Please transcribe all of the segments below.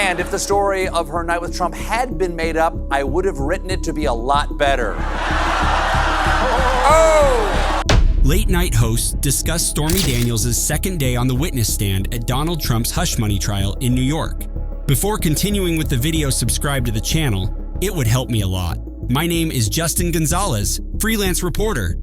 And if the story of her night with Trump had been made up, I would have written it to be a lot better. Oh! Late night hosts discussed Stormy Daniels' second day on the witness stand at Donald Trump's hush money trial in New York. Before continuing with the video, subscribe to the channel. It would help me a lot. My name is Justin Gonzalez, freelance reporter.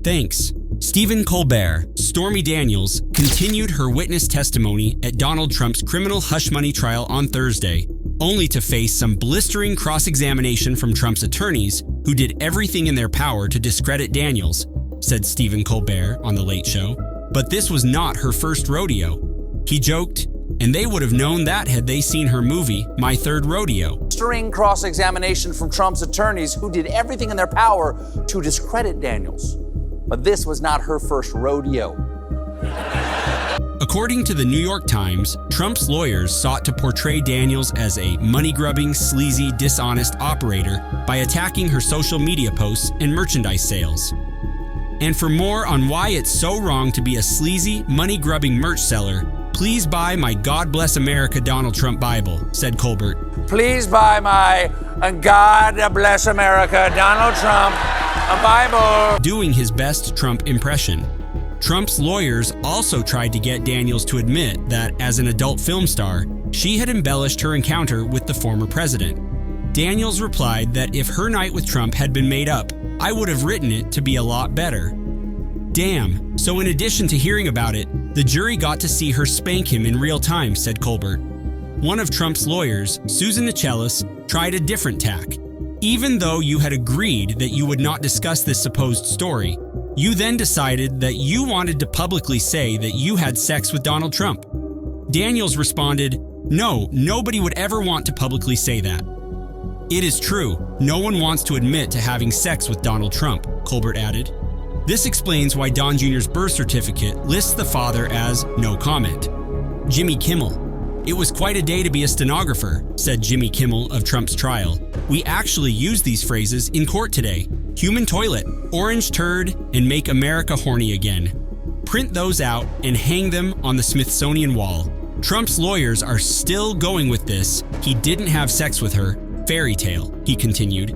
Thanks. Stephen Colbert, Stormy Daniels, continued her witness testimony at Donald Trump's criminal hush money trial on Thursday, only to face some blistering cross-examination from Trump's attorneys, who did everything in their power to discredit Daniels, said Stephen Colbert on The Late Show. But this was not her first rodeo. He joked, and they would have known that had they seen her movie, My Third Rodeo. Blistering cross-examination from Trump's attorneys, who did everything in their power to discredit Daniels. But this was not her first rodeo. According to the New York Times, Trump's lawyers sought to portray Daniels as a money-grubbing, sleazy, dishonest operator by attacking her social media posts and merchandise sales. And for more on why it's so wrong to be a sleazy, money-grubbing merch seller, please buy my God Bless America Donald Trump Bible, said Colbert. Please buy my God Bless America Donald Trump Bible. Doing his best Trump impression. Trump's lawyers also tried to get Daniels to admit that, as an adult film star, she had embellished her encounter with the former president. Daniels replied that if her night with Trump had been made up, I would have written it to be a lot better. Damn, so in addition to hearing about it, the jury got to see her spank him in real time, said Colbert. One of Trump's lawyers, Susan Nichelis, tried a different tack. Even though you had agreed that you would not discuss this supposed story, you then decided that you wanted to publicly say that you had sex with Donald Trump. Daniels responded, "No, nobody would ever want to publicly say that." It is true, no one wants to admit to having sex with Donald Trump, Colbert added. This explains why Don Jr.'s birth certificate lists the father as no comment. Jimmy Kimmel. It was quite a day to be a stenographer, said Jimmy Kimmel of Trump's trial. We actually used these phrases in court today. Human toilet, orange turd, and make America horny again. Print those out and hang them on the Smithsonian wall. Trump's lawyers are still going with this. He didn't have sex with her. Fairy tale, he continued.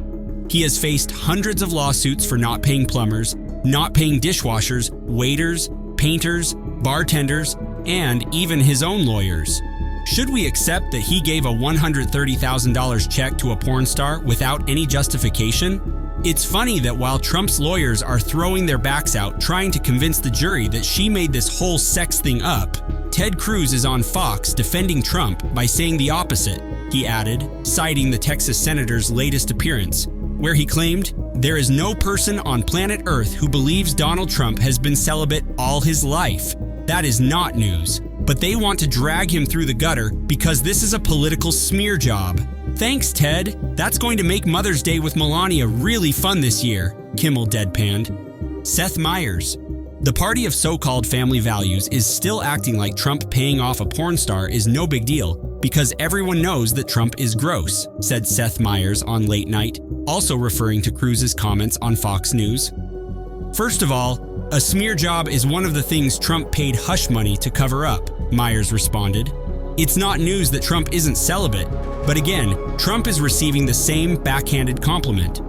He has faced hundreds of lawsuits for not paying plumbers, not paying dishwashers, waiters, painters, bartenders, and even his own lawyers. Should we accept that he gave a $130,000 check to a porn star without any justification? It's funny that while Trump's lawyers are throwing their backs out trying to convince the jury that she made this whole sex thing up, Ted Cruz is on Fox defending Trump by saying the opposite, he added, citing the Texas senator's latest appearance, where he claimed, "There is no person on planet Earth who believes Donald Trump has been celibate all his life. That is not news. But they want to drag him through the gutter because this is a political smear job." Thanks, Ted. That's going to make Mother's Day with Melania really fun this year, Kimmel deadpanned. Seth Meyers. The party of so-called family values is still acting like Trump paying off a porn star is no big deal because everyone knows that Trump is gross, said Seth Meyers on Late Night, also referring to Cruz's comments on Fox News. First of all, a smear job is one of the things Trump paid hush money to cover up, Myers responded. It's not news that Trump isn't celibate, but again, Trump is receiving the same backhanded compliment.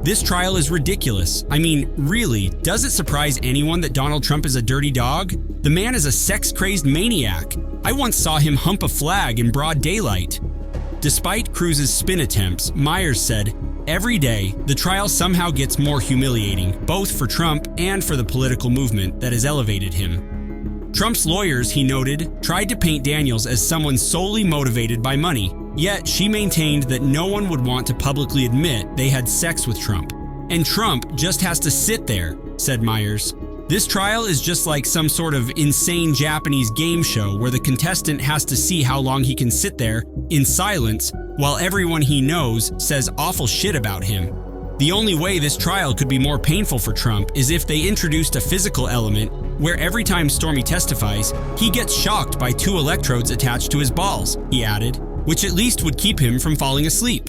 This trial is ridiculous. I mean, really, does it surprise anyone that Donald Trump is a dirty dog? The man is a sex-crazed maniac. I once saw him hump a flag in broad daylight. Despite Cruz's spin attempts, Myers said, every day, the trial somehow gets more humiliating, both for Trump and for the political movement that has elevated him. Trump's lawyers, he noted, tried to paint Daniels as someone solely motivated by money, yet she maintained that no one would want to publicly admit they had sex with Trump. And Trump just has to sit there, said Myers. This trial is just like some sort of insane Japanese game show where the contestant has to see how long he can sit there in silence while everyone he knows says awful shit about him. The only way this trial could be more painful for Trump is if they introduced a physical element where every time Stormy testifies, he gets shocked by 2 electrodes attached to his balls, he added, which at least would keep him from falling asleep.